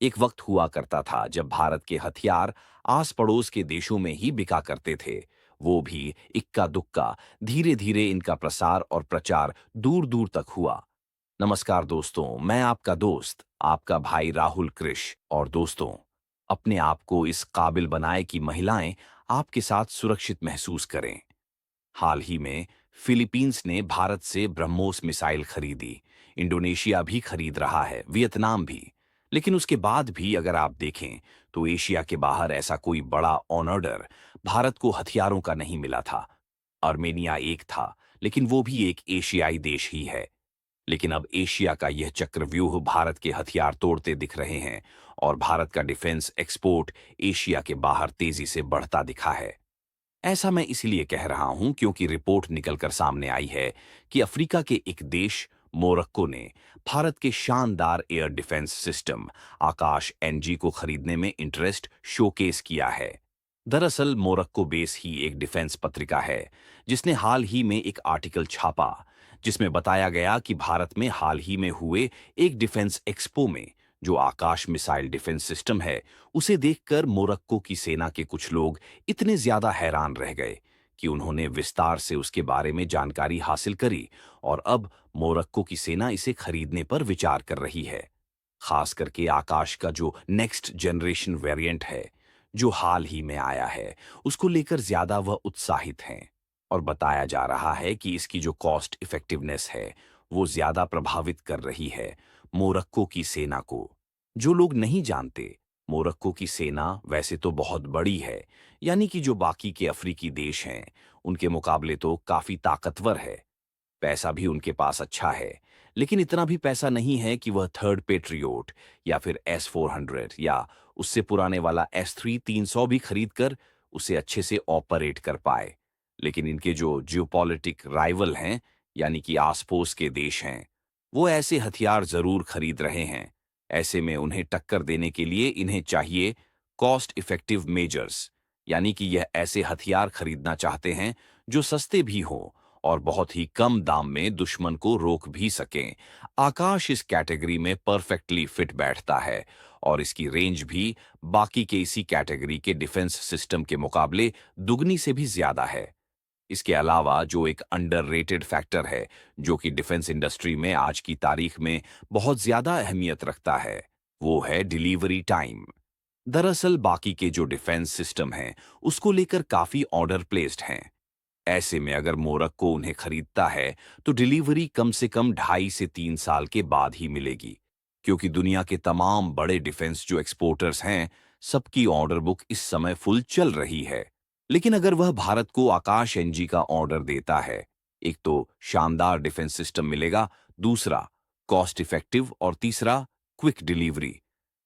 एक वक्त हुआ करता था जब भारत के हथियार आस पड़ोस के देशों में ही बिका करते थे। वो भी इक्का दुक्का। धीरे धीरे इनका प्रसार और प्रचार दूर दूर तक हुआ। नमस्कार दोस्तों, मैं आपका दोस्त, आपका भाई राहुल कृष। और दोस्तों, अपने आप को इस काबिल बनाए कि महिलाएं आपके साथ सुरक्षित महसूस करें। हाल ही में फिलीपींस ने भारत से ब्रह्मोस मिसाइल खरीदी। इंडोनेशिया भी खरीद रहा है, वियतनाम भी। लेकिन उसके बाद भी अगर आप देखें तो एशिया के बाहर ऐसा कोई बड़ा ऑर्डर भारत को हथियारों का नहीं मिला था। आर्मेनिया एक था, लेकिन वो भी एक एशियाई देश ही है। लेकिन अब एशिया का यह चक्रव्यूह भारत के हथियार तोड़ते दिख रहे हैं और भारत का डिफेंस एक्सपोर्ट एशिया के बाहर तेजी से बढ़ता दिखा है। ऐसा मैं इसलिए कह रहा हूं क्योंकि रिपोर्ट निकलकर सामने आई है कि अफ्रीका के एक देश मोरक्को ने भारत के शानदार एयर डिफेंस सिस्टम आकाश एनजी को खरीदने में इंटरेस्ट शोकेस किया है। दरअसल मोरक्को बेस ही एक डिफेंस पत्रिका है जिसने हाल ही में एक आर्टिकल छापा जिसमें बताया गया कि भारत में हाल ही में हुए एक डिफेंस एक्सपो में जो आकाश मिसाइल डिफेंस सिस्टम है उसे देखकर मोरक्को की सेना के कुछ लोग इतने ज्यादा हैरान रह गए कि उन्होंने विस्तार से उसके बारे में जानकारी हासिल करी और अब मोरक्को की सेना इसे खरीदने पर विचार कर रही है। खास करके आकाश का जो नेक्स्ट जनरेशन वेरिएंट है जो हाल ही में आया है उसको लेकर ज्यादा वह उत्साहित हैं। और बताया जा रहा है कि इसकी जो कॉस्ट इफेक्टिवनेस है वो ज्यादा प्रभावित कर रही है मोरक्को की सेना को। जो लोग नहीं जानते, मोरक्को की सेना वैसे तो बहुत बड़ी है, यानी कि जो बाकी के अफ्रीकी देश हैं उनके मुकाबले तो काफी ताकतवर है। पैसा भी उनके पास अच्छा है, लेकिन इतना भी पैसा नहीं है कि वह थर्ड पेट्रियोट या फिर S-400 या उससे पुराने वाला S-300 भी खरीद कर उसे अच्छे से ऑपरेट कर पाए। लेकिन इनके जो जियोपॉलिटिक राइवल हैं, यानी कि आस-पड़ोस के देश हैं, वो ऐसे हथियार जरूर खरीद रहे हैं। ऐसे में उन्हें टक्कर देने के लिए इन्हें चाहिए कॉस्ट इफेक्टिव मेजर्स, यानी कि यह ऐसे हथियार खरीदना चाहते हैं जो सस्ते भी हों और बहुत ही कम दाम में दुश्मन को रोक भी सकें। आकाश इस कैटेगरी में परफेक्टली फिट बैठता है और इसकी रेंज भी बाकी के इसी कैटेगरी के डिफेंस सिस्टम के मुकाबले दुगनी से भी ज्यादा है। इसके अलावा जो एक अंडररेटेड फैक्टर है जो कि डिफेंस इंडस्ट्री में आज की तारीख में बहुत ज्यादा अहमियत रखता है, वो है डिलीवरी टाइम। दरअसल बाकी के जो डिफेंस सिस्टम हैं उसको लेकर काफी ऑर्डर प्लेस्ड हैं। ऐसे में अगर मोरक्को उन्हें खरीदता है तो डिलीवरी कम से कम 2.5 से 3 साल के बाद ही मिलेगी, क्योंकि दुनिया के तमाम बड़े डिफेंस जो एक्सपोर्टर्स हैं सबकी ऑर्डर बुक इस समय फुल चल रही है। लेकिन अगर वह भारत को आकाश एनजी का ऑर्डर देता है, एक तो शानदार डिफेंस सिस्टम मिलेगा, दूसरा कॉस्ट इफेक्टिव और तीसरा क्विक डिलीवरी।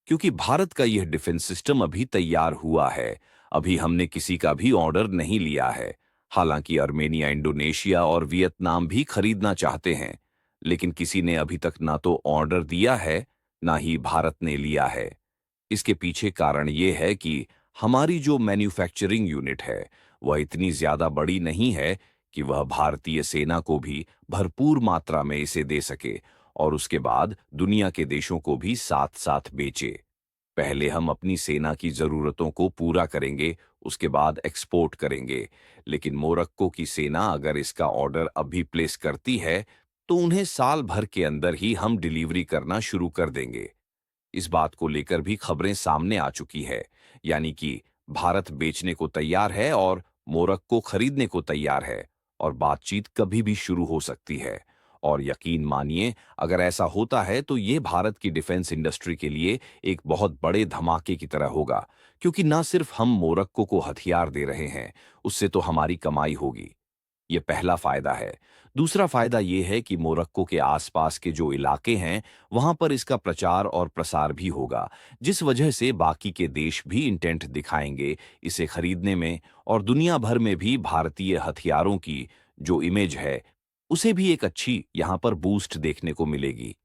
क्योंकि भारत का यह डिफेंस सिस्टम अभी तैयार हुआ है, अभी हमने किसी का भी ऑर्डर नहीं लिया है। हालांकि आर्मेनिया, इंडोनेशिया और वियतनाम भी खरीदना चाहते हैं, लेकिन किसी ने अभी तक ना तो ऑर्डर दिया है ना ही भारत ने लिया है। इसके पीछे कारण ये है कि हमारी जो मैन्युफैक्चरिंग यूनिट है वह इतनी ज्यादा बड़ी नहीं है कि वह भारतीय सेना को भी भरपूर मात्रा में इसे दे सके और उसके बाद दुनिया के देशों को भी साथ साथ बेचे। पहले हम अपनी सेना की जरूरतों को पूरा करेंगे, उसके बाद एक्सपोर्ट करेंगे। लेकिन मोरक्को की सेना अगर इसका ऑर्डर अभी प्लेस करती है तो उन्हें साल भर के अंदर ही हम डिलीवरी करना शुरू कर देंगे। इस बात को लेकर भी खबरें सामने आ चुकी है, यानी कि भारत बेचने को तैयार है और मोरक्को खरीदने को तैयार है और बातचीत कभी भी शुरू हो सकती है। और यकीन मानिए, अगर ऐसा होता है तो ये भारत की डिफेंस इंडस्ट्री के लिए एक बहुत बड़े धमाके की तरह होगा, क्योंकि ना सिर्फ हम मोरक्को को हथियार दे रहे हैं, उससे तो हमारी कमाई होगी। ये पहला फायदा है। दूसरा फायदा ये है कि मोरक्को के आसपास के जो इलाके हैं, वहां पर इसका प्रचार और प्रसार भी होगा, जिस वजह से बाकी के देश भी इंटेंट दिखाएंगे इसे खरीदने में और दुनिया भर में भी भारतीय हथियारों की जो इमेज है, उसे भी एक अच्छी यहां पर बूस्ट देखने को मिलेगी।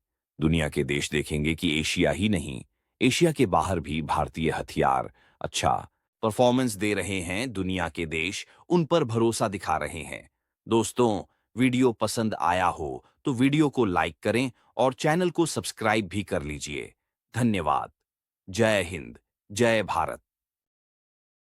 दुनिया के देश देखेंगे कि एशिया ही नहीं, एशिया के बाहर भी भारतीय हथियार अच्छा परफॉर्मेंस दे रहे हैं। दुनिया के देश उन पर भरोसा दिखा रहे हैं। दोस्तों, वीडियो पसंद आया हो तो वीडियो को लाइक करें और चैनल को सब्सक्राइब भी कर लीजिए। धन्यवाद। जय हिंद, जय भारत।